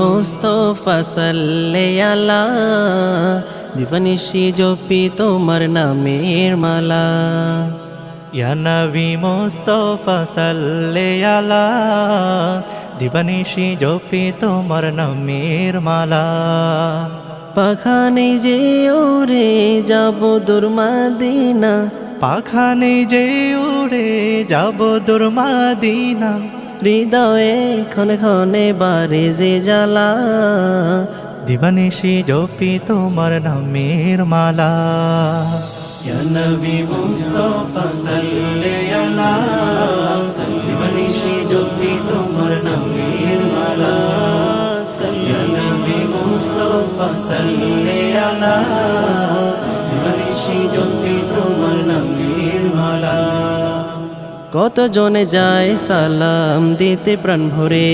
মুস্তফা সাল্লে আলা দিবানিশি জপি তোমার নামের মালা ইয়া নবী মুস্তাফা সাল্লে আলা দিবানিশি জপি তোমার নামের মালা পাখানে যে ওরে যাব দূর মদিনা পাখানে যে উড়ে যাব দূর মদিনা হৃদয়ে ক্ষণে ক্ষণে বারে যে জ্বালা দিবানিশি জপি তোমার নামের মালা ইয়া নবী মুস্তাফা সাল্লে আলা দিবানিশি জপি তোমার নামের মালা ইয়া নবী মুস্তাফা সাল্লে আলা দিবানিশি জপি তোমার নামের মালা কত জনে যায় সালাম দিতে প্রাণ ভরে